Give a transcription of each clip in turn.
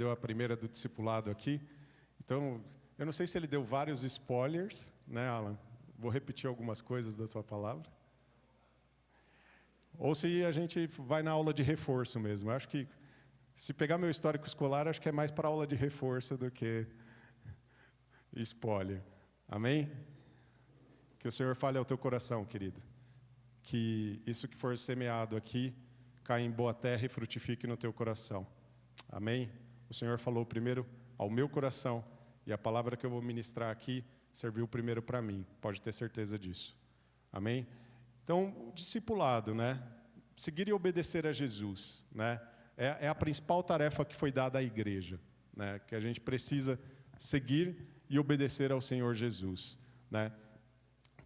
deu a primeira do discipulado aqui. Então, eu não sei se ele deu vários spoilers, né, Alan? Vou repetir algumas coisas da sua palavra. Ou se a gente vai na aula de reforço mesmo. Eu acho que, se pegar meu histórico escolar, acho que é mais para aula de reforço do que spoiler. Amém? Que o Senhor fale ao teu coração, querido. Que isso que for semeado aqui caia em boa terra e frutifique no teu coração. Amém? O Senhor falou primeiro ao meu coração e a palavra que eu vou ministrar aqui serviu primeiro para mim. Pode ter certeza disso. Amém? Então, o discipulado, né? Seguir e obedecer a Jesus, né? É a principal tarefa que foi dada à igreja, né? Que a gente precisa seguir e obedecer ao Senhor Jesus, né?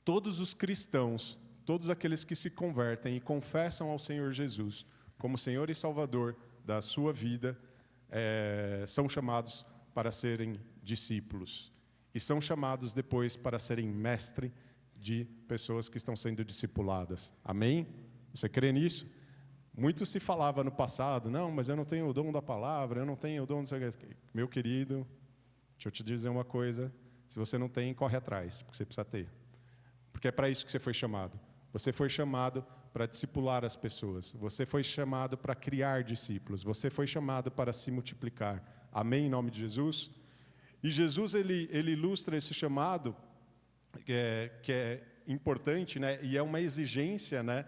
Todos os cristãos, todos aqueles que se convertem e confessam ao Senhor Jesus como Senhor e Salvador da sua vida, são chamados para serem discípulos. E são chamados depois para serem mestre de pessoas que estão sendo discipuladas. Amém? Você crê nisso? Muito se falava no passado, não, mas eu não tenho o dom da palavra, eu não tenho o dom... Meu querido, deixa eu te dizer uma coisa, se você não tem, corre atrás, porque você precisa ter. Porque é para isso que você foi chamado. Você foi chamado para discipular as pessoas. Você foi chamado para criar discípulos. Você foi chamado para se multiplicar. Amém, em nome de Jesus? E Jesus, ele ilustra esse chamado, que é importante, né? E é uma exigência, né?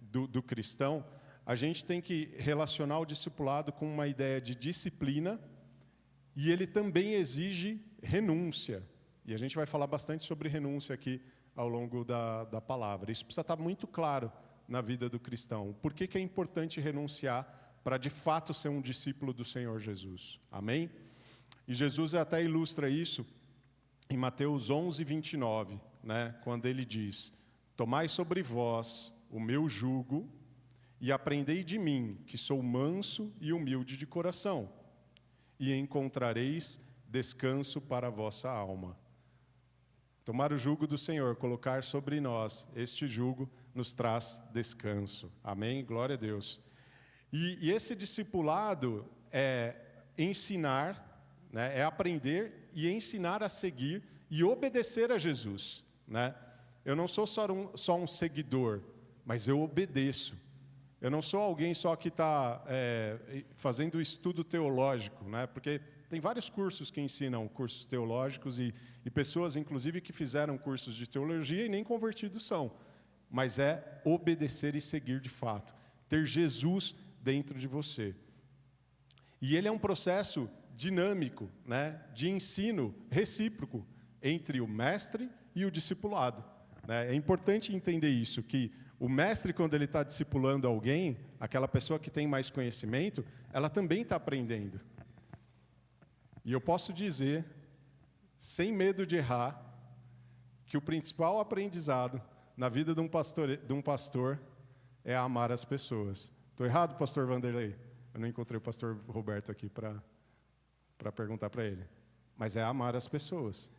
Do cristão. A gente tem que relacionar o discipulado com uma ideia de disciplina, e ele também exige renúncia. E a gente vai falar bastante sobre renúncia aqui ao longo da palavra. Isso precisa estar muito claro na vida do cristão. Por que é importante renunciar para, de fato, ser um discípulo do Senhor Jesus? Amém? E Jesus até ilustra isso em Mateus 11, 29, né? Quando ele diz: tomai sobre vós o meu jugo e aprendei de mim, que sou manso e humilde de coração, e encontrareis descanso para a vossa alma. Tomar o jugo do Senhor, colocar sobre nós este jugo, nos traz descanso. Amém? Glória a Deus. E esse discipulado é ensinar, né? É aprender e ensinar a seguir e obedecer a Jesus, né? Eu não sou só um seguidor, mas eu obedeço. Eu não sou alguém só que está fazendo estudo teológico, né? Porque tem vários cursos que ensinam cursos teológicos e pessoas, inclusive, que fizeram cursos de teologia e nem convertidos são. Mas é obedecer e seguir de fato. Ter Jesus dentro de você. E ele é um processo dinâmico, né? De ensino recíproco entre o mestre e o discipulado. É importante entender isso, que o mestre, quando ele está discipulando alguém, aquela pessoa que tem mais conhecimento, ela também está aprendendo. E eu posso dizer, sem medo de errar, que o principal aprendizado na vida de um pastor é amar as pessoas. Estou errado, pastor Vanderlei? Eu não encontrei o pastor Roberto aqui para perguntar para ele. Mas é amar as pessoas.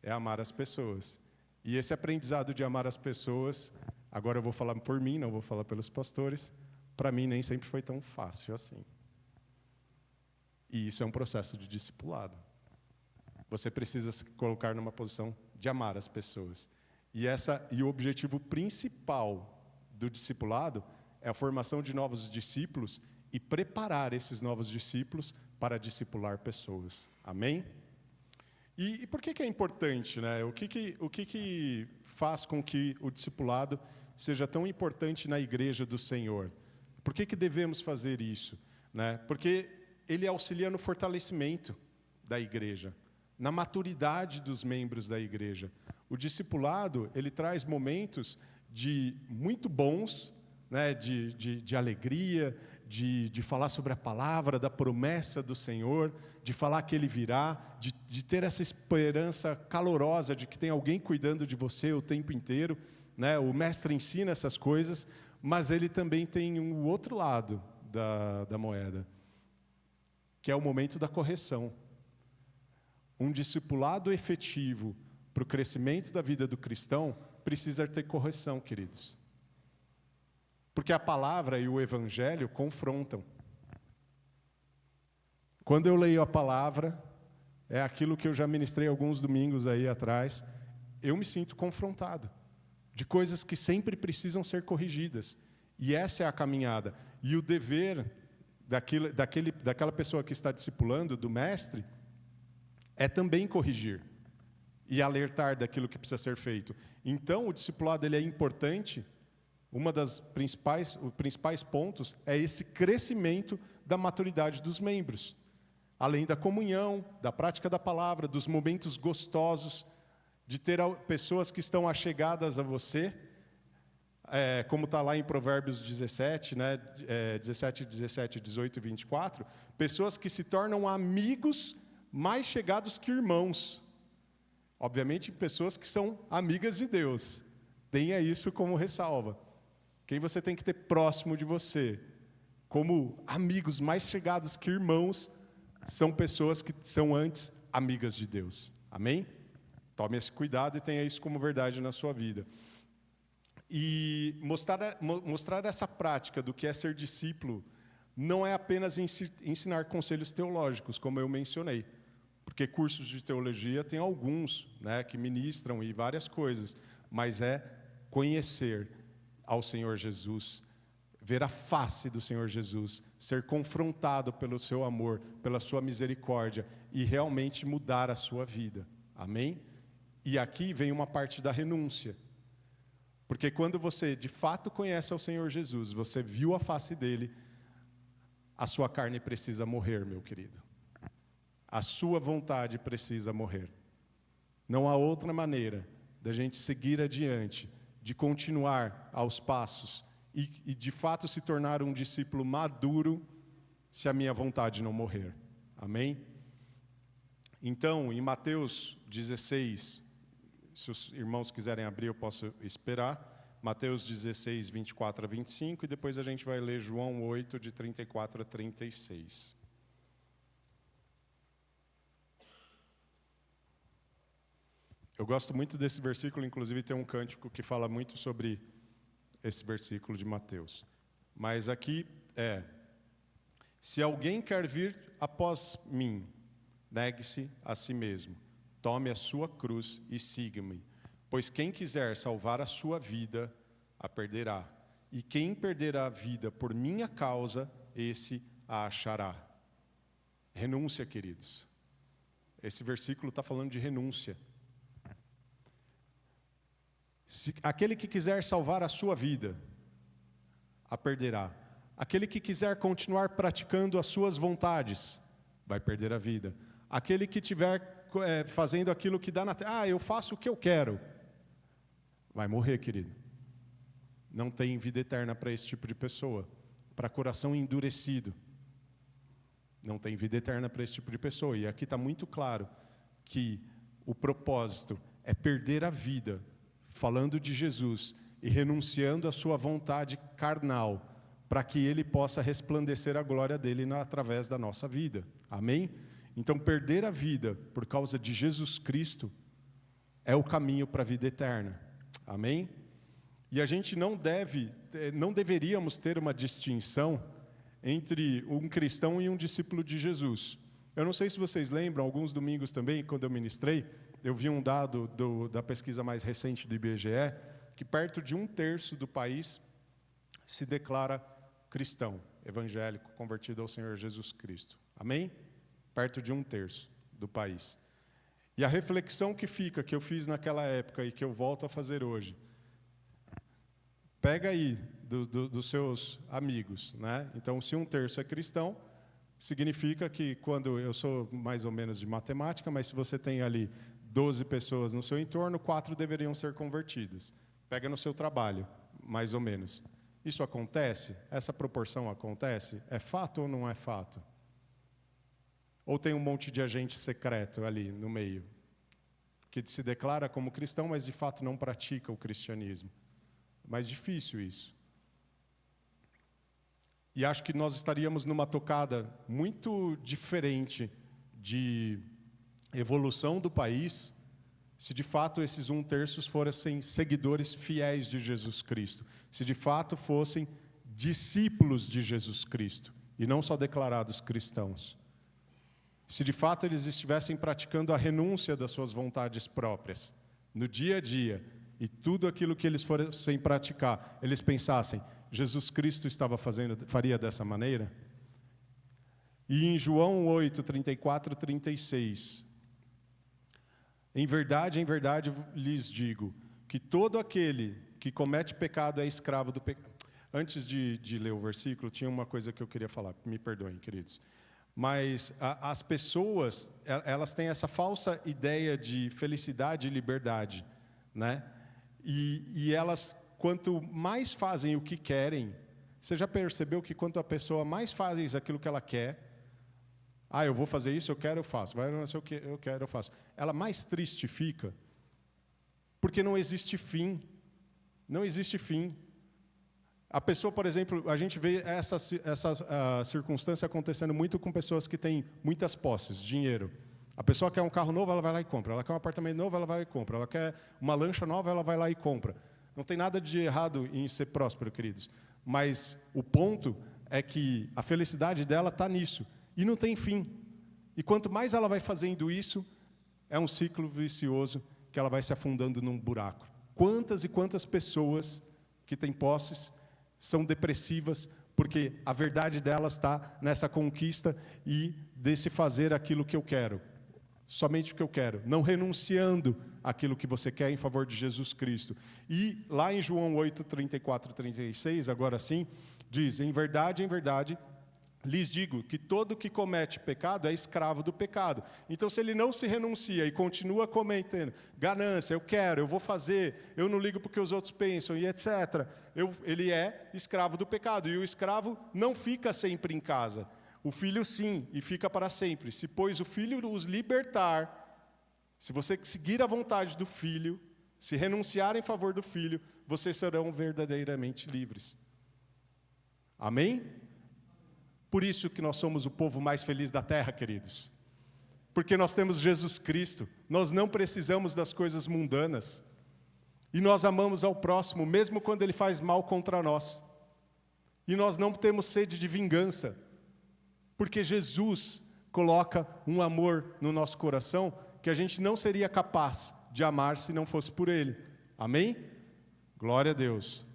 É amar as pessoas. E esse aprendizado de amar as pessoas, agora eu vou falar por mim, não vou falar pelos pastores, para mim nem sempre foi tão fácil assim. E isso é um processo de discipulado. Você precisa se colocar numa posição de amar as pessoas. E o objetivo principal do discipulado é a formação de novos discípulos e preparar esses novos discípulos para discipular pessoas. Amém? E por que é importante, né? O que faz com que o discipulado seja tão importante na igreja do Senhor? Por que devemos fazer isso, né? Porque ele auxilia no fortalecimento da igreja, na maturidade dos membros da igreja. O discipulado, ele traz momentos muito bons, né, de alegria, de falar sobre a palavra, da promessa do Senhor, de falar que Ele virá, de ter essa esperança calorosa de que tem alguém cuidando de você o tempo inteiro, né? O mestre ensina essas coisas, mas ele também tem um outro lado da moeda, que é o momento da correção. Um discipulado efetivo para o crescimento da vida do cristão precisa ter correção, queridos. Porque a palavra e o evangelho confrontam. Quando eu leio a palavra, é aquilo que eu já ministrei alguns domingos aí atrás, eu me sinto confrontado de coisas que sempre precisam ser corrigidas. E essa é a caminhada. E o dever daquela pessoa que está discipulando, do mestre, é também corrigir e alertar daquilo que precisa ser feito. Então, o discipulado ele é importante. Os principais pontos é esse crescimento da maturidade dos membros. Além da comunhão, da prática da palavra, dos momentos gostosos, de ter pessoas que estão achegadas a você, como está lá em Provérbios 17, 17, 18 e 24, pessoas que se tornam amigos mais chegados que irmãos. Obviamente, pessoas que são amigas de Deus. Tenha isso como ressalva. Quem você tem que ter próximo de você, como amigos mais chegados que irmãos, são pessoas que são antes amigas de Deus. Amém? Tome esse cuidado e tenha isso como verdade na sua vida. E mostrar essa prática do que é ser discípulo não é apenas ensinar conselhos teológicos, como eu mencionei. Porque cursos de teologia tem alguns, que ministram e várias coisas, mas é conhecer ao Senhor Jesus, ver a face do Senhor Jesus, ser confrontado pelo seu amor, pela sua misericórdia e realmente mudar a sua vida. Amém? E aqui vem uma parte da renúncia. Porque quando você de fato conhece ao Senhor Jesus, você viu a face dele, a sua carne precisa morrer, meu querido. A sua vontade precisa morrer. Não há outra maneira da gente seguir adiante, de continuar aos passos e de fato se tornar um discípulo maduro, se a minha vontade não morrer. Amém? Então, em Mateus 16, se os irmãos quiserem abrir, eu posso esperar. Mateus 16, 24 a 25, e depois a gente vai ler João 8, de 34 a 36. Eu gosto muito desse versículo, inclusive tem um cântico que fala muito sobre esse versículo de Mateus. Mas aqui se alguém quer vir após mim, negue-se a si mesmo, tome a sua cruz e siga-me. Pois quem quiser salvar a sua vida, a perderá. E quem perder a vida por minha causa, esse a achará. Renúncia, queridos. Esse versículo está falando de renúncia. Aquele que quiser salvar a sua vida, a perderá. Aquele que quiser continuar praticando as suas vontades, vai perder a vida. Aquele que estiver fazendo aquilo que dá na terra, eu faço o que eu quero, vai morrer, querido. Não tem vida eterna para esse tipo de pessoa. Para coração endurecido, não tem vida eterna para esse tipo de pessoa. E aqui está muito claro que o propósito é perder a vida, falando de Jesus e renunciando à sua vontade carnal, para que Ele possa resplandecer a glória dEle através da nossa vida. Amém? Então, perder a vida por causa de Jesus Cristo é o caminho para a vida eterna. Amém? E a gente não deveríamos ter uma distinção entre um cristão e um discípulo de Jesus. Eu não sei se vocês lembram, alguns domingos também, quando eu ministrei, eu vi um dado da pesquisa mais recente do IBGE, que perto de 1/3 do país se declara cristão, evangélico, convertido ao Senhor Jesus Cristo. Amém? Perto de 1/3 do país. E a reflexão que eu fiz naquela época e que eu volto a fazer hoje, pega aí dos seus amigos, Então, se 1/3 é cristão, significa que quando eu sou mais ou menos de matemática, mas se você tem ali 12 pessoas no seu entorno, 4 deveriam ser convertidas. Pega no seu trabalho, mais ou menos. Isso acontece? Essa proporção acontece? É fato ou não é fato? Ou tem um monte de agente secreto ali no meio, que se declara como cristão, mas de fato não pratica o cristianismo? Mais difícil isso. E acho que nós estaríamos numa tocada muito diferente de evolução do país, se de fato esses 1/3 fossem seguidores fiéis de Jesus Cristo, se de fato fossem discípulos de Jesus Cristo, e não só declarados cristãos. se de fato eles estivessem praticando a renúncia das suas vontades próprias, no dia a dia, e tudo aquilo que eles fossem praticar, eles pensassem, Jesus Cristo faria dessa maneira? E em João 8, 34, 36, em verdade, lhes digo, que todo aquele que comete pecado é escravo do pecado. Antes de ler o versículo, tinha uma coisa que eu queria falar, me perdoem, queridos. Mas as pessoas, elas têm essa falsa ideia de felicidade e liberdade, né? E elas, quanto mais fazem o que querem, você já percebeu que quanto a pessoa mais faz aquilo que ela quer, eu vou fazer isso, eu quero, eu faço. Vai não sei o que, eu quero, eu faço. Ela mais triste fica, porque não existe fim. Não existe fim. A pessoa, por exemplo, a gente vê essa circunstância acontecendo muito com pessoas que têm muitas posses, dinheiro. A pessoa quer um carro novo, ela vai lá e compra. Ela quer um apartamento novo, ela vai lá e compra. Ela quer uma lancha nova, ela vai lá e compra. Não tem nada de errado em ser próspero, queridos. Mas o ponto é que a felicidade dela está nisso. E não tem fim. E quanto mais ela vai fazendo isso, é um ciclo vicioso que ela vai se afundando num buraco. Quantas e quantas pessoas que têm posses são depressivas porque a verdade delas está nessa conquista e desse fazer aquilo que eu quero. Somente o que eu quero, não renunciando àquilo que você quer em favor de Jesus Cristo. E lá em João 8, 34 e 36, agora sim, diz, em verdade, lhes digo que todo que comete pecado é escravo do pecado. Então, se ele não se renuncia e continua cometendo ganância, eu quero, eu vou fazer, eu não ligo porque os outros pensam e etc., ele é escravo do pecado. E o escravo não fica sempre em casa. O filho sim, e fica para sempre. Se, pois, o filho os libertar, se você seguir a vontade do filho, se renunciar em favor do filho, vocês serão verdadeiramente livres. Amém? Por isso que nós somos o povo mais feliz da terra, queridos. Porque nós temos Jesus Cristo, nós não precisamos das coisas mundanas. E nós amamos ao próximo, mesmo quando ele faz mal contra nós. E nós não temos sede de vingança, porque Jesus coloca um amor no nosso coração que a gente não seria capaz de amar se não fosse por Ele. Amém? Glória a Deus.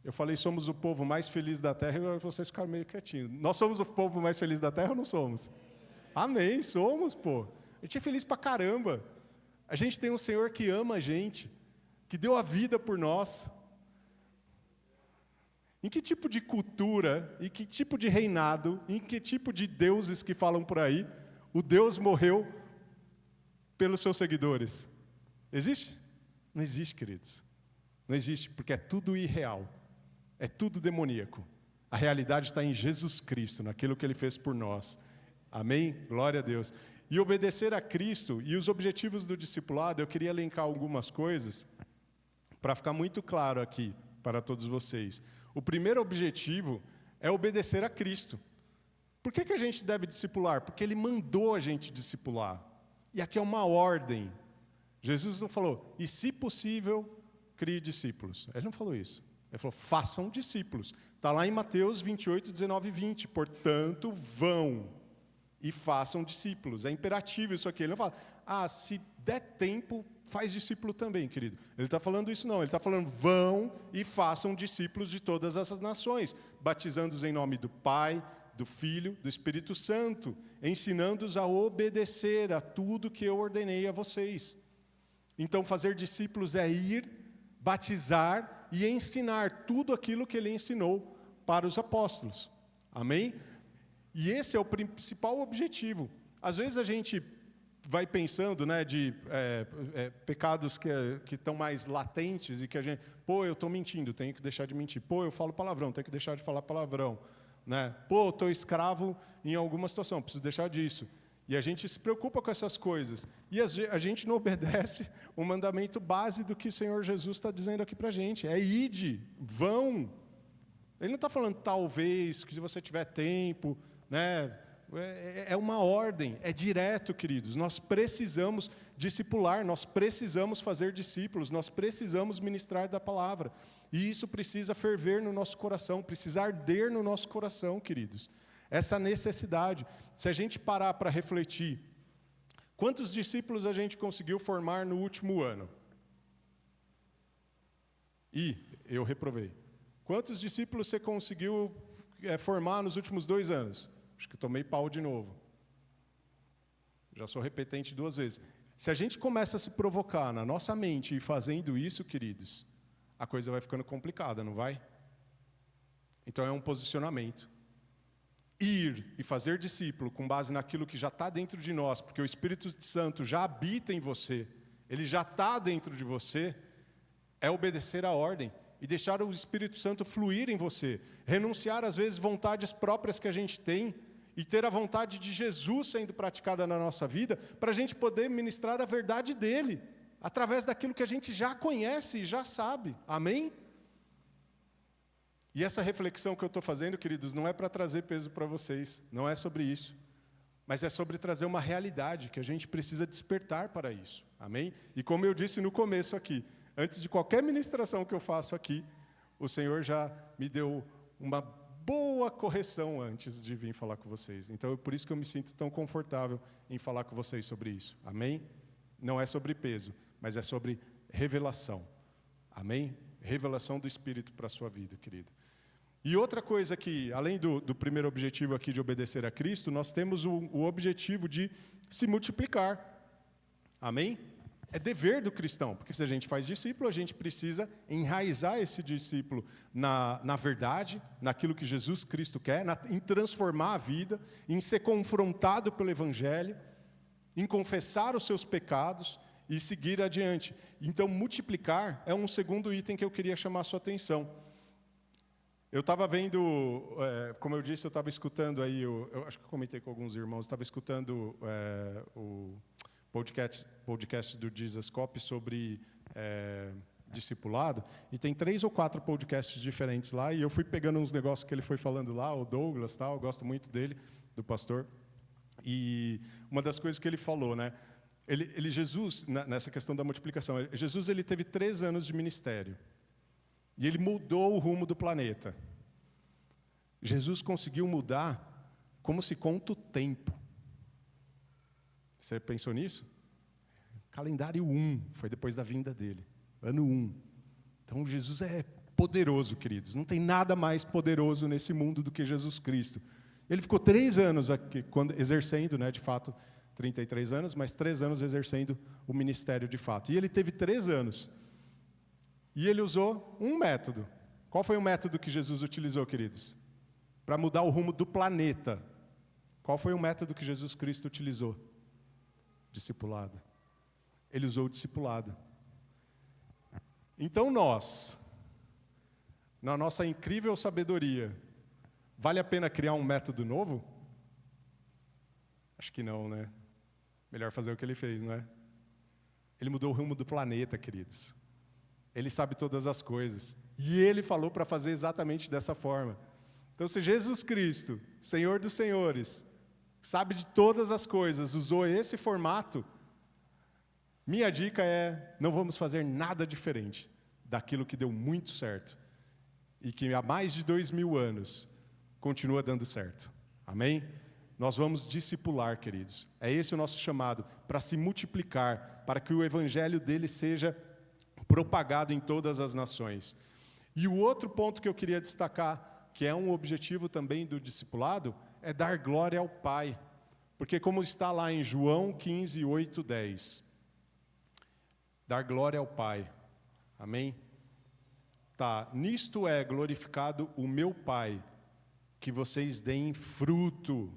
Eu falei, somos o povo mais feliz da terra, e vocês ficaram meio quietinhos. Nós somos o povo mais feliz da terra ou não somos? Amém, somos, pô. A gente é feliz pra caramba. A gente tem um Senhor que ama a gente, que deu a vida por nós. Em que tipo de cultura, em que tipo de reinado, em que tipo de deuses que falam por aí, o Deus morreu pelos seus seguidores? Existe? Não existe, queridos. Não existe, porque é tudo irreal. É tudo demoníaco. A realidade está em Jesus Cristo, naquilo que Ele fez por nós. Amém? Glória a Deus. E obedecer a Cristo e os objetivos do discipulado, eu queria elencar algumas coisas para ficar muito claro aqui para todos vocês. O primeiro objetivo é obedecer a Cristo. Por que a gente deve discipular? Porque Ele mandou a gente discipular. E aqui é uma ordem. Jesus não falou, e se possível, crie discípulos. Ele não falou isso. Ele falou, façam discípulos. Está lá em Mateus 28, 19 e 20. Portanto, vão e façam discípulos. É imperativo isso aqui. Ele não fala, se der tempo, faz discípulo também, querido. Ele está falando isso não. Ele está falando, vão e façam discípulos de todas essas nações, batizando-os em nome do Pai, do Filho, do Espírito Santo, ensinando-os a obedecer a tudo que eu ordenei a vocês. Então, fazer discípulos é ir, batizar e ensinar tudo aquilo que Ele ensinou para os apóstolos. Amém? E esse é o principal objetivo. Às vezes a gente vai pensando, né, de pecados que estão mais latentes e que a gente, eu estou mentindo, tenho que deixar de mentir. Eu falo palavrão, tenho que deixar de falar palavrão. Né? Estou escravo em alguma situação, preciso deixar disso. E a gente se preocupa com essas coisas. E a gente não obedece o mandamento base do que o Senhor Jesus está dizendo aqui para a gente. É ide, vão. Ele não está falando talvez, que se você tiver tempo, né? É uma ordem, é direto, queridos. Nós precisamos discipular, nós precisamos fazer discípulos, nós precisamos ministrar da palavra. E isso precisa ferver no nosso coração, precisa arder no nosso coração, queridos. essa necessidade. Se a gente parar para refletir, quantos discípulos a gente conseguiu formar no último ano? E eu reprovei. Quantos discípulos você conseguiu formar nos últimos 2 anos? Acho que tomei pau de novo. Já sou repetente 2 vezes. Se a gente começa a se provocar na nossa mente e fazendo isso, queridos, a coisa vai ficando complicada, não vai? Então é um posicionamento. Ir e fazer discípulo com base naquilo que já está dentro de nós, porque o Espírito Santo já habita em você, ele já está dentro de você, é obedecer a ordem e deixar o Espírito Santo fluir em você, renunciar às vezes vontades próprias que a gente tem e ter a vontade de Jesus sendo praticada na nossa vida, para a gente poder ministrar a verdade dele, através daquilo que a gente já conhece e já sabe. Amém? E essa reflexão que eu estou fazendo, queridos, não é para trazer peso para vocês, não é sobre isso, mas é sobre trazer uma realidade que a gente precisa despertar para isso. Amém? E como eu disse no começo aqui, antes de qualquer ministração que eu faço aqui, o Senhor já me deu uma boa correção antes de vir falar com vocês. Então, é por isso que eu me sinto tão confortável em falar com vocês sobre isso. Amém? Não é sobre peso, mas é sobre revelação. Amém? Revelação do Espírito para a sua vida, querido. E outra coisa que, além do primeiro objetivo aqui de obedecer a Cristo, nós temos o objetivo de se multiplicar. Amém? É dever do cristão, porque se a gente faz discípulo, a gente precisa enraizar esse discípulo na verdade, naquilo que Jesus Cristo quer, em transformar a vida, em ser confrontado pelo Evangelho, em confessar os seus pecados e seguir adiante. Então, multiplicar é um segundo item que eu queria chamar a sua atenção. Eu estava vendo, como eu disse, eu estava escutando aí, eu acho que eu comentei com alguns irmãos, estava escutando o podcast do Jesus Cop sobre discipulado, e tem 3 ou 4 podcasts diferentes lá, e eu fui pegando uns negócios que ele foi falando lá, o Douglas, tal, eu gosto muito dele, do pastor, e uma das coisas que ele falou, né, Jesus, nessa questão da multiplicação, Jesus ele teve 3 anos de ministério, e ele mudou o rumo do planeta. Jesus conseguiu mudar como se conta o tempo. Você pensou nisso? Calendário 1, foi depois da vinda dele. Ano 1. Então, Jesus é poderoso, queridos. Não tem nada mais poderoso nesse mundo do que Jesus Cristo. Ele ficou 3 anos aqui, exercendo, né, de fato, 33 anos, mas 3 anos exercendo o ministério de fato. E ele teve 3 anos. E ele usou um método. Qual foi o método que Jesus utilizou, queridos? Para mudar o rumo do planeta. Qual foi o método que Jesus Cristo utilizou? Discipulado. Ele usou o discipulado. Então nós, na nossa incrível sabedoria, vale a pena criar um método novo? Acho que não, né? Melhor fazer o que ele fez, não é? Ele mudou o rumo do planeta, queridos. Ele sabe todas as coisas. E ele falou para fazer exatamente dessa forma. Então, se Jesus Cristo, Senhor dos Senhores, sabe de todas as coisas, usou esse formato, minha dica é, não vamos fazer nada diferente daquilo que deu muito certo e que há mais de 2000 anos continua dando certo. Amém? Nós vamos discipular, queridos. É esse o nosso chamado, para se multiplicar, para que o evangelho dele seja propagado em todas as nações. E o outro ponto que eu queria destacar, que é um objetivo também do discipulado, é dar glória ao Pai. Porque como está lá em João 15, 8, 10, dar glória ao Pai. Amém? Tá, nisto é glorificado o meu Pai, que vocês deem fruto,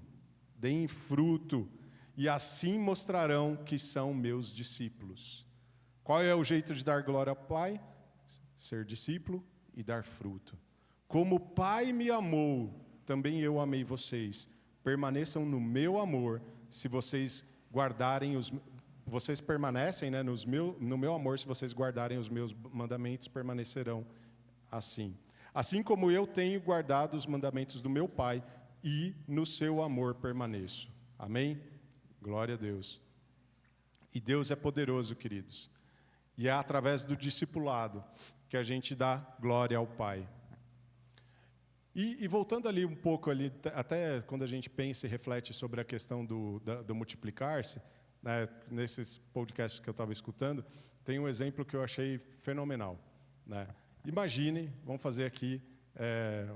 e assim mostrarão que são meus discípulos. Qual é o jeito de dar glória ao Pai? Ser discípulo e dar fruto. Como o Pai me amou, também eu amei vocês. Permaneçam no meu amor, se vocês guardarem os... Vocês permanecem, né, no meu amor, se vocês guardarem os meus mandamentos, permanecerão assim. Assim como eu tenho guardado os mandamentos do meu Pai, e no seu amor permaneço. Amém? Glória a Deus. E Deus é poderoso, queridos. E é através do discipulado que a gente dá glória ao Pai. E voltando ali um pouco, ali, até quando a gente pensa e reflete sobre a questão do multiplicar-se, né, nesses podcasts que eu estava escutando, tem um exemplo que eu achei fenomenal. Né? Imagine, vamos fazer aqui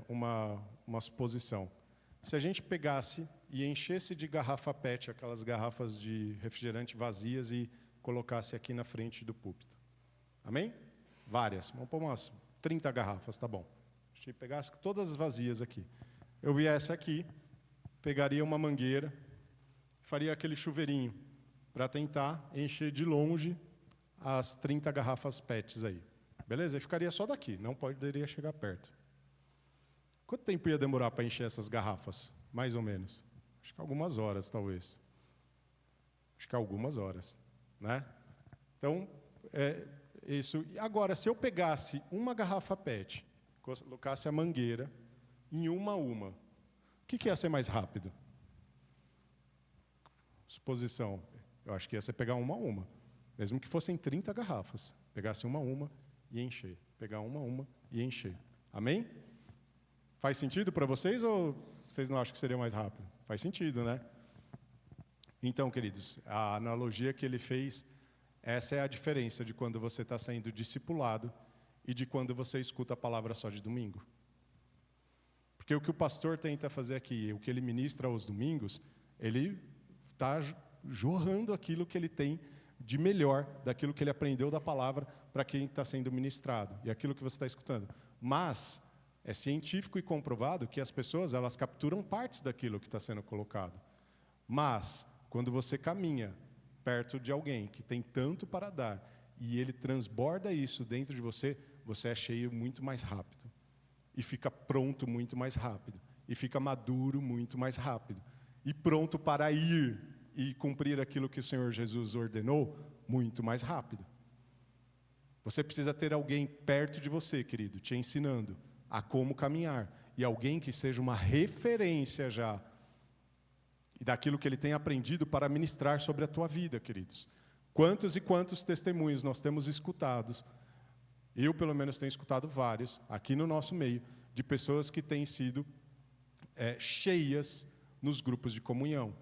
uma suposição. Se a gente pegasse e enchesse de garrafa PET, aquelas garrafas de refrigerante vazias, e colocasse aqui na frente do púlpito. Amém? Várias. Vamos pôr umas 30 garrafas, tá bom. Se a gente pegasse todas as vazias aqui. Eu viesse aqui, pegaria uma mangueira, faria aquele chuveirinho para tentar encher de longe as 30 garrafas PETs aí. Beleza? E ficaria só daqui, não poderia chegar perto. Quanto tempo ia demorar para encher essas garrafas? Mais ou menos. Acho que algumas horas, talvez. Acho que algumas horas. Né? Então, isso. Agora, se eu pegasse uma garrafa PET, colocasse a mangueira em uma a uma, o que ia ser mais rápido? Suposição. Eu acho que ia ser pegar uma a uma. Mesmo que fossem 30 garrafas. Pegasse uma a uma e encher. Pegar uma a uma e encher. Amém? Faz sentido para vocês ou vocês não acham que seria mais rápido? Faz sentido, né? Então, queridos, a analogia que ele fez, essa é a diferença de quando você está sendo discipulado e de quando você escuta a palavra só de domingo. Porque o que o pastor tenta fazer aqui, o que ele ministra aos domingos, ele está jorrando aquilo que ele tem de melhor, daquilo que ele aprendeu da palavra para quem está sendo ministrado, e aquilo que você está escutando. Mas é científico e comprovado que as pessoas, elas capturam partes daquilo que está sendo colocado. Mas, quando você caminha perto de alguém que tem tanto para dar, e ele transborda isso dentro de você, você é cheio muito mais rápido. E fica pronto muito mais rápido. E fica maduro muito mais rápido. E pronto para ir e cumprir aquilo que o Senhor Jesus ordenou muito mais rápido. Você precisa ter alguém perto de você, querido, te ensinando a como caminhar. E alguém que seja uma referência já daquilo que ele tem aprendido para ministrar sobre a tua vida, queridos. Quantos e quantos testemunhos nós temos escutados, eu pelo menos tenho escutado vários, aqui no nosso meio, de pessoas que têm sido cheias nos grupos de comunhão.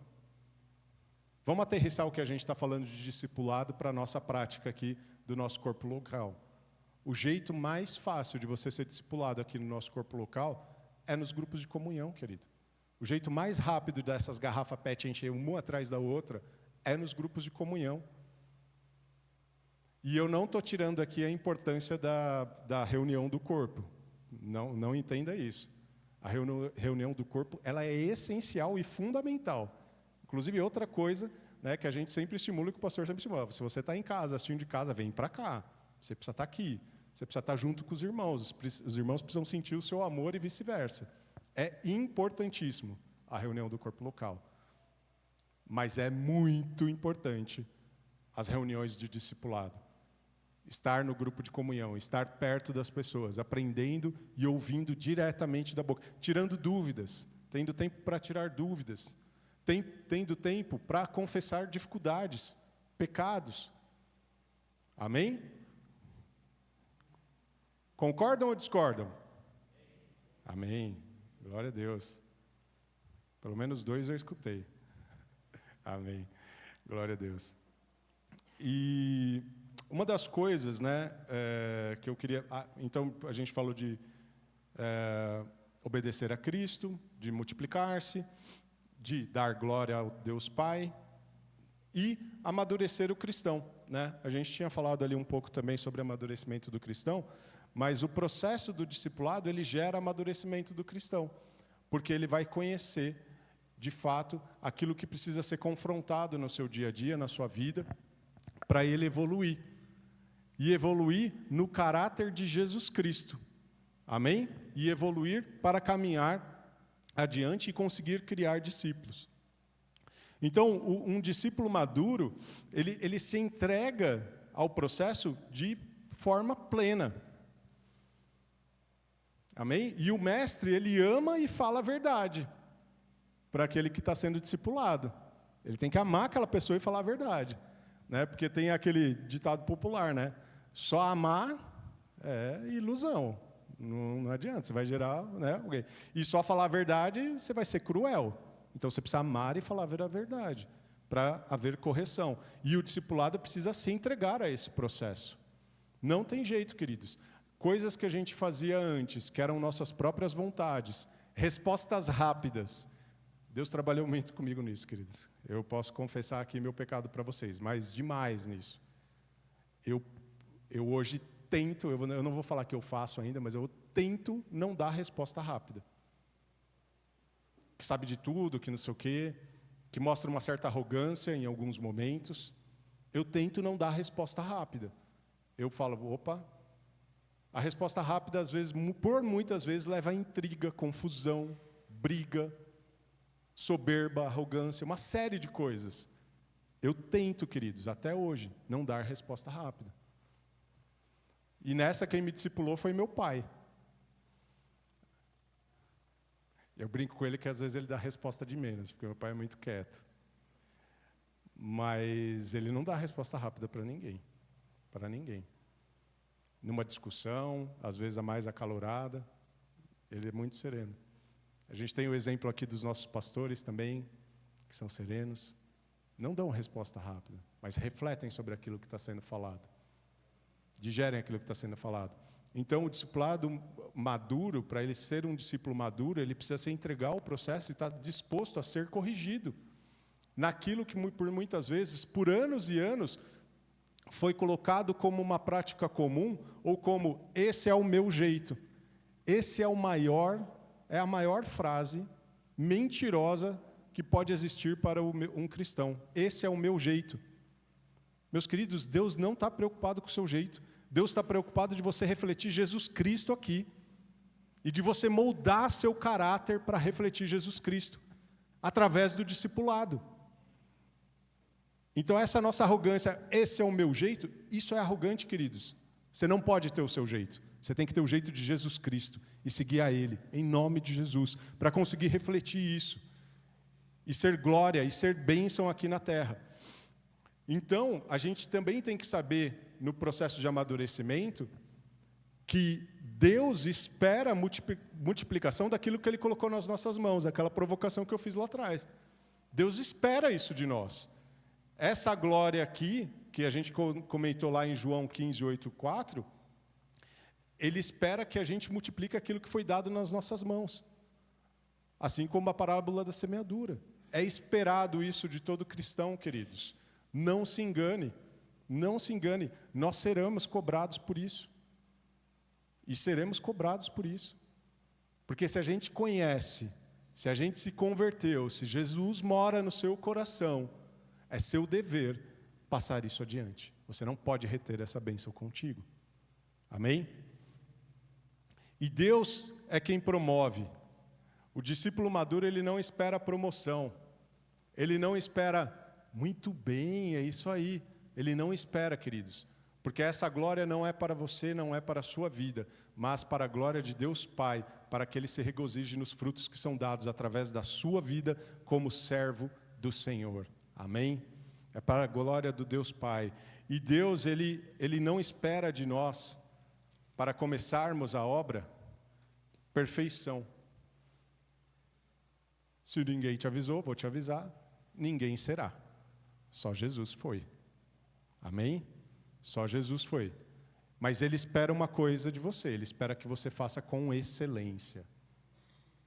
Vamos aterrissar o que a gente está falando de discipulado para a nossa prática aqui do nosso corpo local. O jeito mais fácil de você ser discipulado aqui no nosso corpo local é nos grupos de comunhão, querido. O jeito mais rápido dessas garrafas PET encher uma atrás da outra é nos grupos de comunhão. E eu não estou tirando aqui a importância da reunião do corpo. Não entenda isso. A reunião do corpo, ela é essencial e fundamental. Inclusive, outra coisa, né, que a gente sempre estimula, que o pastor sempre estimula. Se você está em casa, assistindo de casa, vem para cá. Você precisa estar aqui. Você precisa estar junto com os irmãos. Os irmãos precisam sentir o seu amor e vice-versa. É importantíssimo a reunião do corpo local. Mas é muito importante as reuniões de discipulado. Estar no grupo de comunhão, estar perto das pessoas, aprendendo e ouvindo diretamente da boca, tirando dúvidas, tendo tempo para tirar dúvidas, tendo tempo para confessar dificuldades, pecados. Amém? Concordam ou discordam? Amém. Glória a Deus. Pelo menos 2 eu escutei. Amém. Glória a Deus. E uma das coisas, né, que eu queria... então, a gente falou de obedecer a Cristo, de multiplicar-se, de dar glória ao Deus Pai e amadurecer o cristão. Né? A gente tinha falado ali um pouco também sobre amadurecimento do cristão, mas o processo do discipulado, ele gera amadurecimento do cristão, porque ele vai conhecer, de fato, aquilo que precisa ser confrontado no seu dia a dia, na sua vida, para ele evoluir. E evoluir no caráter de Jesus Cristo. Amém? E evoluir para caminhar adiante e conseguir criar discípulos. Então, um discípulo maduro, ele se entrega ao processo de forma plena. Amém? E o mestre, ele ama e fala a verdade para aquele que está sendo discipulado. Ele tem que amar aquela pessoa e falar a verdade. Né? Porque tem aquele ditado popular, né? Só amar é ilusão. Não adianta, você vai gerar, né, alguém. E só falar a verdade, você vai ser cruel. Então você precisa amar e falar a verdade, para haver correção. E o discipulado precisa se entregar a esse processo. Não tem jeito, queridos. Coisas que a gente fazia antes, que eram nossas próprias vontades, respostas rápidas. Deus trabalhou muito comigo nisso, queridos. Eu posso confessar aqui meu pecado para vocês, mas demais nisso. Eu hoje tento, eu não vou falar que eu faço ainda, mas eu tento não dar resposta rápida. Que sabe de tudo, que não sei o quê, que mostra uma certa arrogância em alguns momentos. Eu tento não dar resposta rápida. Eu falo, opa, a resposta rápida, às vezes, por muitas vezes, leva a intriga, confusão, briga, soberba, arrogância, uma série de coisas. Eu tento, queridos, até hoje, não dar resposta rápida. E nessa quem me discipulou foi meu pai. Eu brinco com ele que às vezes ele dá resposta de menos, porque meu pai é muito quieto. Mas ele não dá resposta rápida para ninguém. Para ninguém. Numa discussão, às vezes a mais acalorada, ele é muito sereno. A gente tem o exemplo aqui dos nossos pastores também, que são serenos. Não dão resposta rápida, mas refletem sobre aquilo que está sendo falado. Digerem aquilo que está sendo falado. Então, o discipulado maduro, para ele ser um discípulo maduro, ele precisa se entregar ao processo e estar disposto a ser corrigido. Naquilo que, por muitas vezes, por anos e anos, foi colocado como uma prática comum, ou como, esse é o meu jeito. Esse é a maior frase mentirosa que pode existir para um cristão. Esse é o meu jeito. Meus queridos, Deus não está preocupado com o seu jeito. Deus está preocupado de você refletir Jesus Cristo aqui. E de você moldar seu caráter para refletir Jesus Cristo. Através do discipulado. Então essa nossa arrogância, esse é o meu jeito, isso é arrogante, queridos. Você não pode ter o seu jeito. Você tem que ter o jeito de Jesus Cristo. E seguir a Ele, em nome de Jesus. Para conseguir refletir isso. E ser glória, e ser bênção aqui na terra. Então, a gente também tem que saber, no processo de amadurecimento, que Deus espera a multiplicação daquilo que Ele colocou nas nossas mãos, aquela provocação que eu fiz lá atrás. Deus espera isso de nós. Essa glória aqui, que a gente comentou lá em João 15, 8, 4, Ele espera que a gente multiplique aquilo que foi dado nas nossas mãos. Assim como a parábola da semeadura. É esperado isso de todo cristão, queridos. Não se engane, não se engane, nós seremos cobrados por isso. E seremos cobrados por isso. Porque se a gente conhece, se a gente se converteu, se Jesus mora no seu coração, é seu dever passar isso adiante. Você não pode reter essa bênção contigo. Amém? E Deus é quem promove. O discípulo maduro, ele não espera promoção. Ele não espera... Muito bem, é isso aí. Ele não espera, queridos. Porque essa glória não é para você, não é para a sua vida, mas para a glória de Deus Pai, para que Ele se regozije nos frutos que são dados através da sua vida como servo do Senhor. Amém? É para a glória do Deus Pai. E Deus, Ele não espera de nós, para começarmos a obra, perfeição. Se ninguém te avisou, vou te avisar, ninguém será. Só Jesus foi. Amém? Só Jesus foi. Mas Ele espera uma coisa de você. Ele espera que você faça com excelência.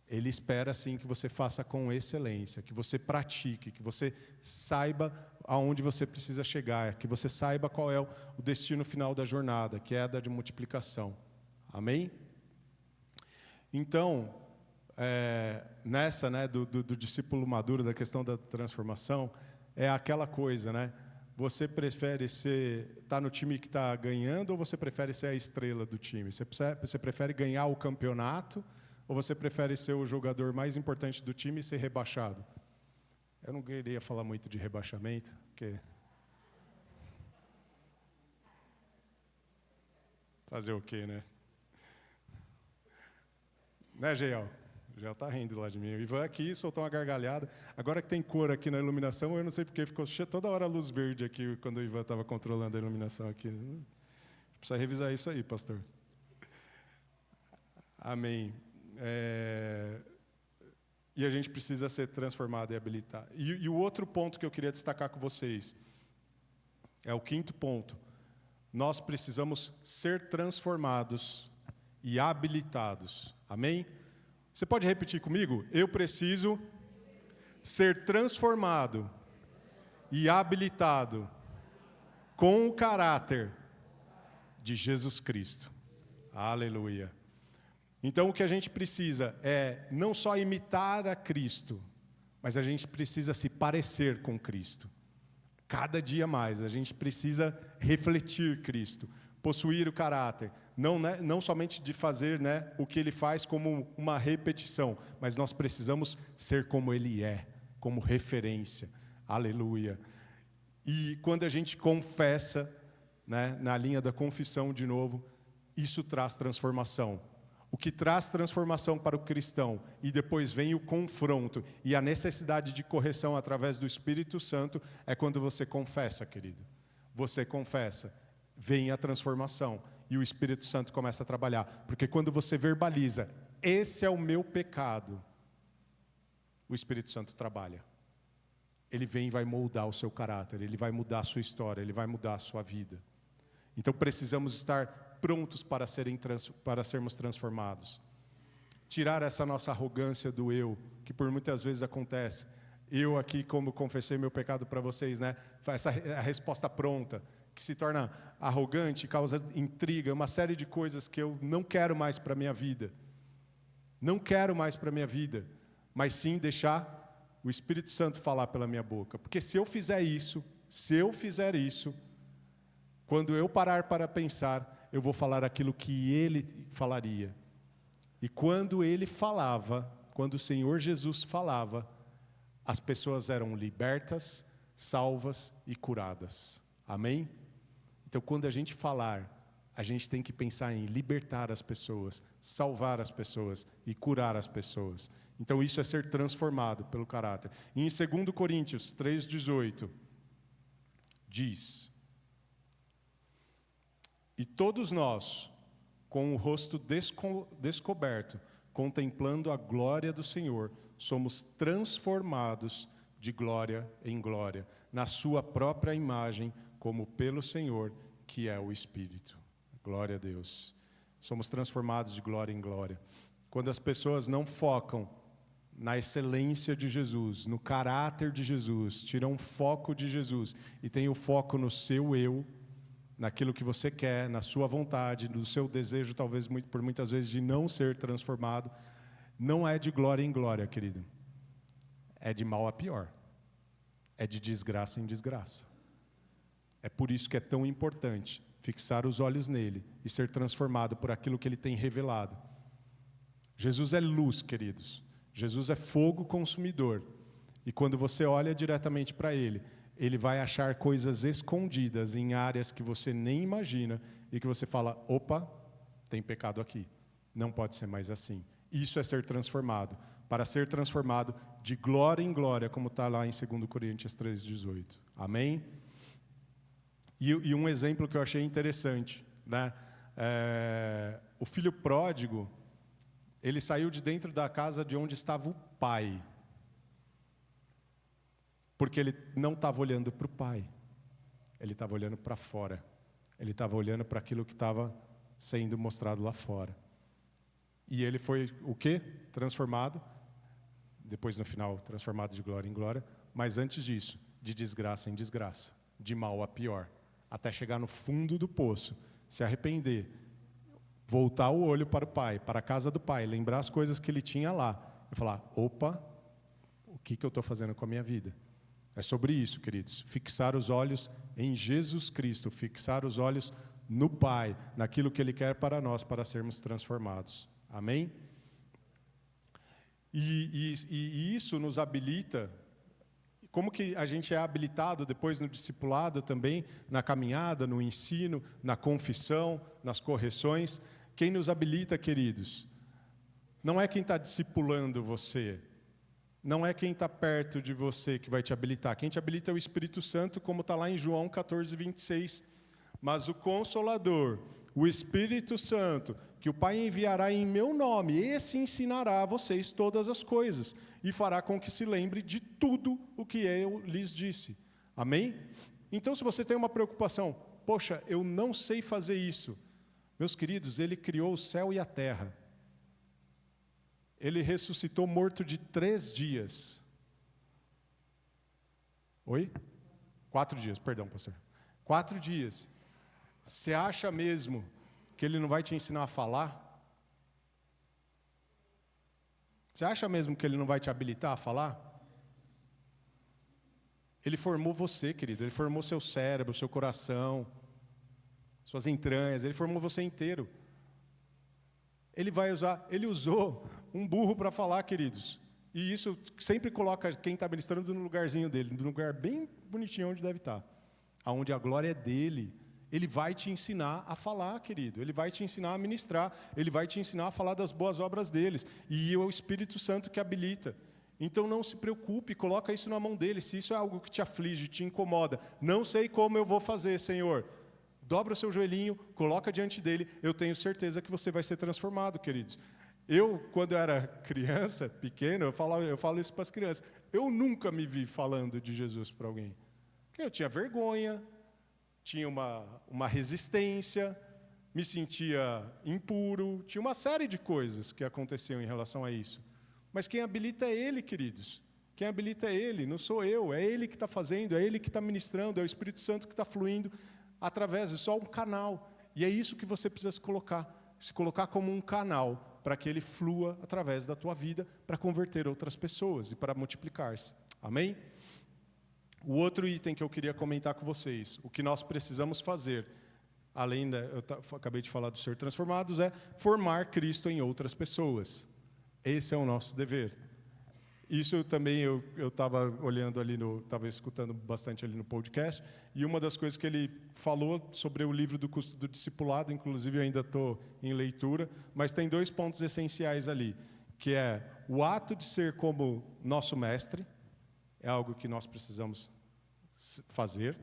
Ele espera, sim, que você faça com excelência. Que você pratique. Que você saiba aonde você precisa chegar. Que você saiba qual é o destino final da jornada. Que é a de multiplicação. Amém? Então, nessa, né, do discípulo maduro, da questão da transformação... É aquela coisa, né? Você prefere estar no time que está ganhando ou você prefere ser a estrela do time? Você prefere ganhar o campeonato ou você prefere ser o jogador mais importante do time e ser rebaixado? Eu não queria falar muito de rebaixamento, porque... Fazer o quê, né? Né, Geial? Já está rindo lá de mim. E vai aqui soltar uma gargalhada. Agora que tem cor aqui na iluminação, eu não sei porque ficou toda hora a luz verde aqui quando o Ivan estava controlando a iluminação aqui. Precisa revisar isso aí, pastor. Amém. E a gente precisa ser transformado e habilitado. E o outro ponto que eu queria destacar com vocês é o quinto ponto. Nós precisamos ser transformados e habilitados. Amém? Você pode repetir comigo? Eu preciso ser transformado e habilitado com o caráter de Jesus Cristo. Aleluia. Então, o que a gente precisa é não só imitar a Cristo, mas a gente precisa se parecer com Cristo. Cada dia mais, a gente precisa refletir Cristo, possuir o caráter, não somente de fazer, né, o que Ele faz como uma repetição, mas nós precisamos ser como Ele é, como referência. Aleluia. E quando a gente confessa, né, na linha da confissão de novo, isso traz transformação. O que traz transformação para o cristão, e depois vem o confronto e a necessidade de correção através do Espírito Santo, é quando você confessa, querido. Você confessa, vem a transformação e o Espírito Santo começa a trabalhar. Porque quando você verbaliza, esse é o meu pecado, o Espírito Santo trabalha. Ele vem e vai moldar o seu caráter, ele vai mudar a sua história, ele vai mudar a sua vida. Então precisamos estar prontos para sermos transformados. Tirar essa nossa arrogância do eu, que por muitas vezes acontece. Eu aqui, como confessei meu pecado para vocês, né? A resposta pronta, que se torna arrogante, causa intriga, uma série de coisas que eu não quero mais para a minha vida. Não quero mais para a minha vida, mas sim deixar o Espírito Santo falar pela minha boca. Porque se eu fizer isso, quando eu parar para pensar, eu vou falar aquilo que Ele falaria. E quando Ele falava, quando o Senhor Jesus falava, as pessoas eram libertas, salvas e curadas. Amém? Então, quando a gente falar, a gente tem que pensar em libertar as pessoas, salvar as pessoas e curar as pessoas. Então, isso é ser transformado pelo caráter. E em 2 Coríntios 3,18, diz: e todos nós, com o rosto descoberto, contemplando a glória do Senhor, somos transformados de glória em glória, na sua própria imagem, como pelo Senhor, que é o Espírito. Glória a Deus. Somos transformados de glória em glória. Quando as pessoas não focam na excelência de Jesus, no caráter de Jesus, tiram o foco de Jesus e têm o foco no seu eu, naquilo que você quer, na sua vontade, no seu desejo, talvez por muitas vezes, de não ser transformado, não é de glória em glória, querido. É de mal a pior. É de desgraça em desgraça. É por isso que é tão importante fixar os olhos nele e ser transformado por aquilo que ele tem revelado. Jesus é luz, queridos. Jesus é fogo consumidor. E quando você olha diretamente para ele, ele vai achar coisas escondidas em áreas que você nem imagina e que você fala, opa, tem pecado aqui. Não pode ser mais assim. Isso é ser transformado. Para ser transformado de glória em glória, como está lá em 2 Coríntios 3,18. Amém? E um exemplo que eu achei interessante, né? O filho pródigo, ele saiu de dentro da casa de onde estava o pai. Porque ele não estava olhando para o pai, ele estava olhando para fora, ele estava olhando para aquilo que estava sendo mostrado lá fora. E ele foi o quê? Transformado, depois no final transformado de glória em glória, mas antes disso, de desgraça em desgraça, de mal a pior, até chegar no fundo do poço, se arrepender, voltar o olho para o pai, para a casa do pai, lembrar as coisas que ele tinha lá, e falar, opa, o que eu estou fazendo com a minha vida? É sobre isso, queridos. Fixar os olhos em Jesus Cristo, fixar os olhos no Pai, naquilo que Ele quer para nós, para sermos transformados. Amém? E isso nos habilita. Como que a gente é habilitado depois no discipulado também, na caminhada, no ensino, na confissão, nas correções? Quem nos habilita, queridos? Não é quem está discipulando você. Não é quem está perto de você que vai te habilitar. Quem te habilita é o Espírito Santo, como está lá em João 14, 26. Mas o Consolador, o Espírito Santo, que o Pai enviará em meu nome, esse ensinará a vocês todas as coisas, e fará com que se lembre de tudo o que eu lhes disse. Amém? Então, se você tem uma preocupação, poxa, eu não sei fazer isso. Meus queridos, Ele criou o céu e a terra. Ele ressuscitou morto de 3 dias. Oi? 4 dias, perdão, pastor. 4 dias. Você acha mesmo que Ele não vai te ensinar a falar? Você acha mesmo que Ele não vai te habilitar a falar? Ele formou você, querido. Ele formou seu cérebro, seu coração, suas entranhas. Ele formou você inteiro. Ele usou um burro para falar, queridos. E isso sempre coloca quem está ministrando no lugarzinho dele, no lugar bem bonitinho onde deve estar. Aonde a glória é dele. Ele vai te ensinar a falar, querido. Ele vai te ensinar a ministrar. Ele vai te ensinar a falar das boas obras deles. E é o Espírito Santo que habilita. Então não se preocupe, coloca isso na mão dele. Se isso é algo que te aflige, te incomoda, não sei como eu vou fazer, Senhor. Dobra o seu joelhinho, coloca diante dele. Eu tenho certeza que você vai ser transformado, queridos. Eu, quando era criança, pequeno, eu falo isso para as crianças. Eu nunca me vi falando de Jesus para alguém. Porque eu tinha vergonha, tinha uma resistência, me sentia impuro, tinha uma série de coisas que aconteciam em relação a isso. Mas quem habilita é Ele, queridos. Quem habilita é Ele, não sou eu. É Ele que está fazendo, é Ele que está ministrando, é o Espírito Santo que está fluindo através, é só um canal. E é isso que você precisa se colocar como um canal para que Ele flua através da tua vida, para converter outras pessoas e para multiplicar-se. Amém? O outro item que eu queria comentar com vocês, o que nós precisamos fazer, além eu acabei de falar do ser transformados, é formar Cristo em outras pessoas. Esse é o nosso dever. Isso também eu estava olhando ali, estava escutando bastante ali no podcast, e uma das coisas que ele falou sobre o livro do Custo do Discipulado, inclusive eu ainda estou em leitura, mas tem 2 pontos essenciais ali, que é o ato de ser como nosso mestre, é algo que nós precisamos fazer,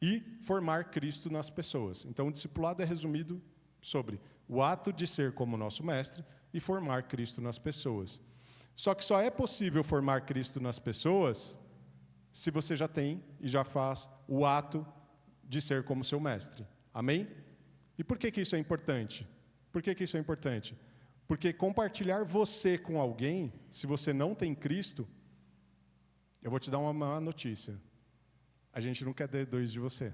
e formar Cristo nas pessoas. Então o discipulado é resumido sobre o ato de ser como nosso mestre, e formar Cristo nas pessoas. Só que só é possível formar Cristo nas pessoas se você já tem e já faz o ato de ser como seu mestre. Amém? E por que isso é importante? Por que isso é importante? Porque compartilhar você com alguém, se você não tem Cristo, eu vou te dar uma má notícia. A gente não quer ter 2 de você.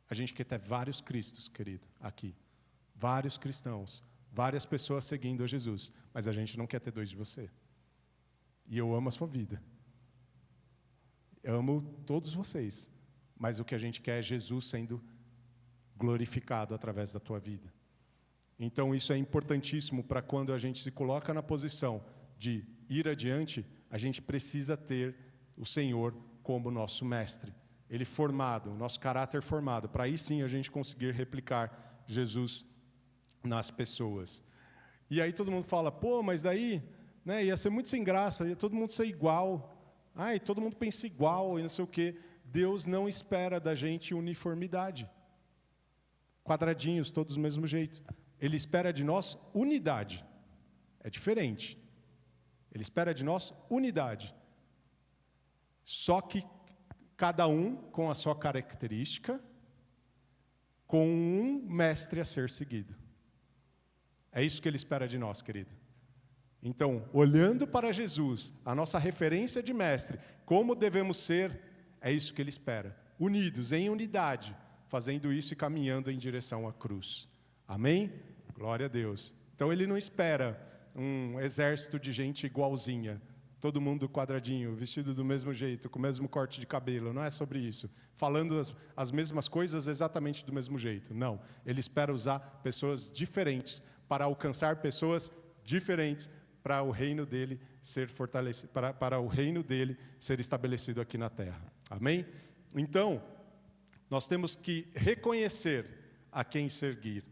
A gente quer ter vários Cristos, querido, aqui. Vários cristãos, várias pessoas seguindo a Jesus, mas a gente não quer ter 2 de você. E eu amo a sua vida. Eu amo todos vocês, mas o que a gente quer é Jesus sendo glorificado através da tua vida. Então isso é importantíssimo para quando a gente se coloca na posição de ir adiante, a gente precisa ter o Senhor como nosso mestre. Ele formado, nosso caráter formado, para aí sim a gente conseguir replicar Jesus nas pessoas. E aí todo mundo fala, pô, mas daí, né, ia ser muito sem graça, ia todo mundo ser igual. Ai, todo mundo pensa igual e não sei o quê. Deus não espera da gente uniformidade. Quadradinhos, todos do mesmo jeito. Ele espera de nós unidade. É diferente. Ele espera de nós unidade. Só que cada um com a sua característica, com um mestre a ser seguido. É isso que Ele espera de nós, querido. Então, olhando para Jesus, a nossa referência de mestre, como devemos ser, é isso que Ele espera. Unidos, em unidade, fazendo isso e caminhando em direção à cruz. Amém? Glória a Deus. Então, Ele não espera um exército de gente igualzinha, todo mundo quadradinho, vestido do mesmo jeito, com o mesmo corte de cabelo. Não é sobre isso. Falando as mesmas coisas exatamente do mesmo jeito. Não. Ele espera usar pessoas diferentes para alcançar pessoas diferentes, para o reino dele ser fortalecido, para o reino dele ser estabelecido aqui na terra. Amém? Então, nós temos que reconhecer a quem seguir,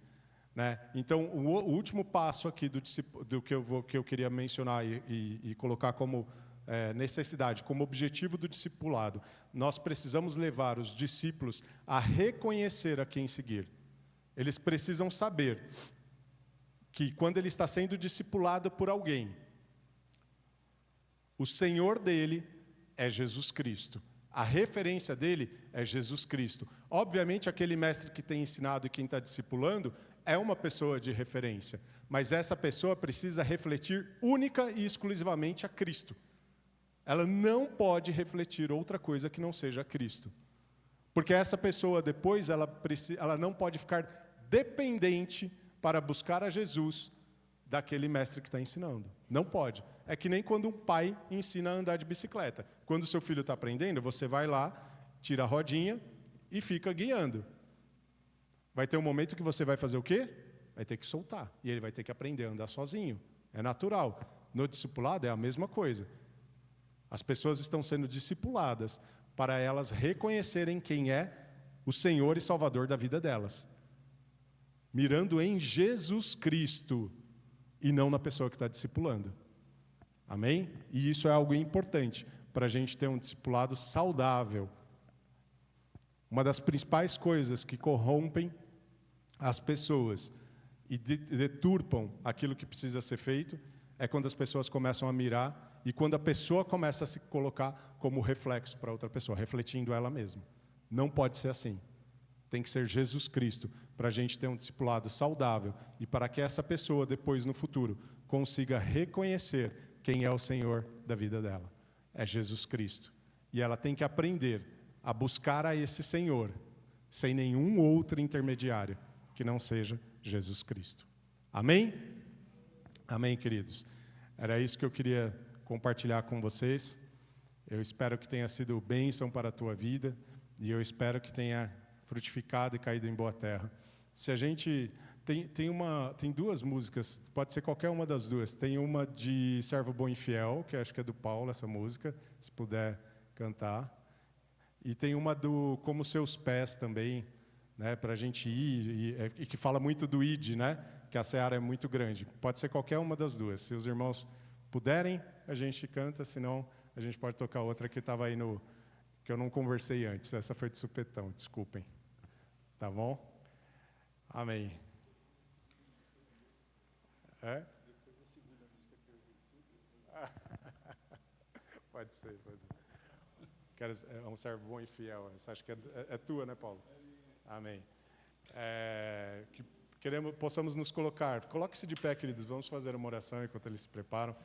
né? Então, o último passo aqui do que eu queria mencionar e colocar como necessidade, como objetivo do discipulado, nós precisamos levar os discípulos a reconhecer a quem seguir. Eles precisam saber que quando ele está sendo discipulado por alguém, o Senhor dele é Jesus Cristo. A referência dele é Jesus Cristo. Obviamente, aquele mestre que tem ensinado e quem está discipulando é uma pessoa de referência, mas essa pessoa precisa refletir única e exclusivamente a Cristo. Ela não pode refletir outra coisa que não seja Cristo. Porque essa pessoa depois, ela não pode ficar dependente para buscar a Jesus daquele mestre que está ensinando. Não pode. É que nem quando um pai ensina a andar de bicicleta. Quando o seu filho está aprendendo, você vai lá, tira a rodinha e fica guiando. Vai ter um momento que você vai fazer o quê? Vai ter que soltar. E ele vai ter que aprender a andar sozinho. É natural. No discipulado é a mesma coisa. As pessoas estão sendo discipuladas para elas reconhecerem quem é o Senhor e Salvador da vida delas. Mirando em Jesus Cristo e não na pessoa que está discipulando. Amém? E isso é algo importante para a gente ter um discipulado saudável. Uma das principais coisas que corrompem as pessoas e deturpam aquilo que precisa ser feito é quando as pessoas começam a mirar e quando a pessoa começa a se colocar como reflexo para outra pessoa, refletindo ela mesma. Não pode ser assim. Tem que ser Jesus Cristo para a gente ter um discipulado saudável e para que essa pessoa, depois no futuro, consiga reconhecer quem é o Senhor da vida dela. É Jesus Cristo. E ela tem que aprender a buscar a esse Senhor, sem nenhum outro intermediário que não seja Jesus Cristo. Amém? Amém, queridos? Era isso que eu queria compartilhar com vocês. Eu espero que tenha sido bênção para a tua vida e eu espero que tenha frutificado e caído em boa terra. Se a gente tem duas músicas, pode ser qualquer uma das duas. Tem uma de Servo Bom e Fiel, que acho que é do Paulo, essa música, se puder cantar. E tem uma do Como Seus Pés também, né, para a gente ir, e que fala muito do id, né, que a seara é muito grande. Pode ser qualquer uma das duas. Se os irmãos puderem, a gente canta, senão a gente pode tocar outra que estava aí que eu não conversei antes. Essa foi de supetão, desculpem. Tá bom? Amém. É? Pode ser, pode ser. É um servo bom e fiel. Essa acho que é tua, né, Paulo? Amém. Que possamos nos colocar. Coloque-se de pé, queridos. Vamos fazer uma oração enquanto eles se preparam.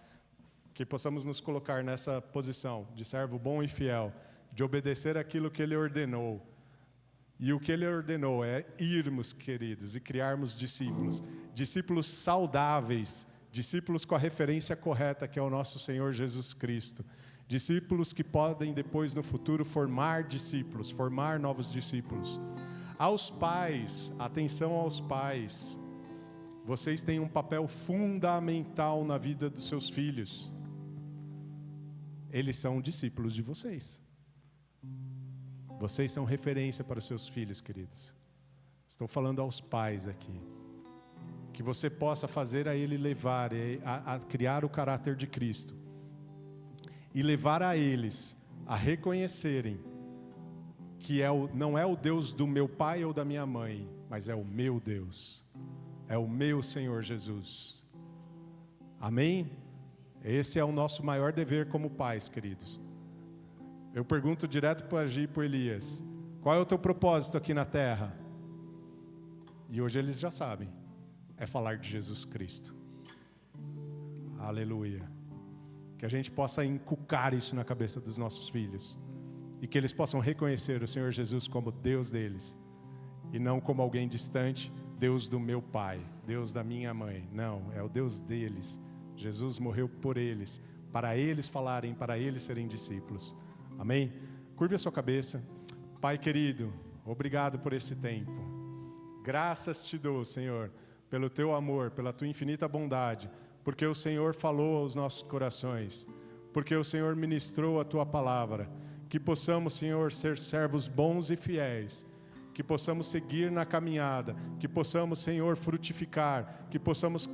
Que possamos nos colocar nessa posição de servo bom e fiel, de obedecer aquilo que Ele ordenou. E o que Ele ordenou é irmos, queridos, e criarmos discípulos. Discípulos saudáveis, discípulos com a referência correta, que é o nosso Senhor Jesus Cristo. Discípulos que podem depois, no futuro, formar discípulos, formar novos discípulos. Aos pais, atenção aos pais. Vocês têm um papel fundamental na vida dos seus filhos. Eles são discípulos de vocês. Vocês são referência para os seus filhos, queridos. Estou falando aos pais aqui. Que você possa fazer a ele levar, a criar o caráter de Cristo. E levar a eles a reconhecerem que não é o Deus do meu pai ou da minha mãe, mas é o meu Deus. É o meu Senhor Jesus. Amém? Esse é o nosso maior dever como pais, queridos. Eu pergunto direto para Gi e para Elias: qual é o teu propósito aqui na terra? E hoje eles já sabem. É falar de Jesus Cristo. Aleluia. Que a gente possa inculcar isso na cabeça dos nossos filhos. E que eles possam reconhecer o Senhor Jesus como Deus deles. E não como alguém distante, Deus do meu pai, Deus da minha mãe. Não, é o Deus deles. Jesus morreu por eles, para eles falarem, para eles serem discípulos. Amém? Curve a sua cabeça. Pai querido, obrigado por esse tempo. Graças te dou, Senhor, pelo teu amor, pela tua infinita bondade, porque o Senhor falou aos nossos corações, porque o Senhor ministrou a tua palavra. Que possamos, Senhor, ser servos bons e fiéis, que possamos seguir na caminhada, que possamos, Senhor, frutificar, que possamos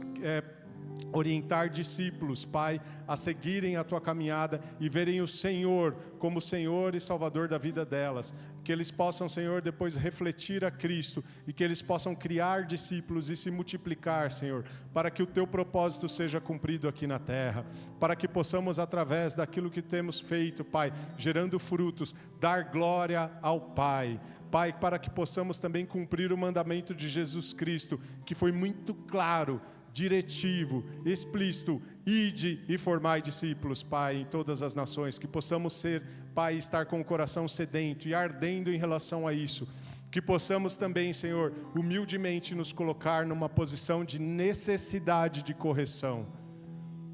orientar discípulos, Pai, a seguirem a Tua caminhada e verem o Senhor como Senhor e Salvador da vida delas. Que eles possam, Senhor, depois refletir a Cristo e que eles possam criar discípulos e se multiplicar, Senhor, para que o Teu propósito seja cumprido aqui na terra, para que possamos, através daquilo que temos feito, Pai, gerando frutos, dar glória ao Pai. Pai, para que possamos também cumprir o mandamento de Jesus Cristo, que foi muito claro, diretivo, explícito: ide e formai discípulos, Pai, em todas as nações. Que possamos ser, Pai, estar com o coração sedento e ardendo em relação a isso. Que possamos também, Senhor, humildemente nos colocar numa posição de necessidade de correção.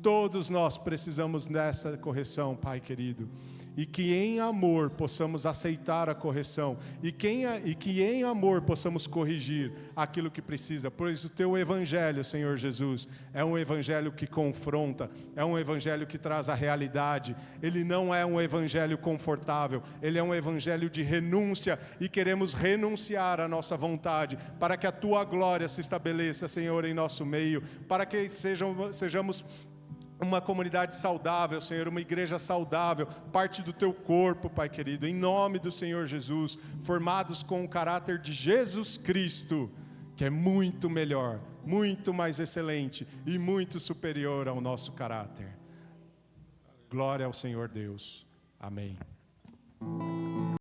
Todos nós precisamos dessa correção, Pai querido. E que em amor possamos aceitar a correção, e que em amor possamos corrigir aquilo que precisa, pois o Teu Evangelho, Senhor Jesus, é um Evangelho que confronta, é um Evangelho que traz a realidade. Ele não é um Evangelho confortável, ele é um Evangelho de renúncia, e queremos renunciar à nossa vontade, para que a Tua glória se estabeleça, Senhor, em nosso meio, para que sejamos uma comunidade saudável, Senhor, uma igreja saudável, parte do Teu corpo, Pai querido, em nome do Senhor Jesus, formados com o caráter de Jesus Cristo, que é muito melhor, muito mais excelente e muito superior ao nosso caráter. Glória ao Senhor Deus. Amém.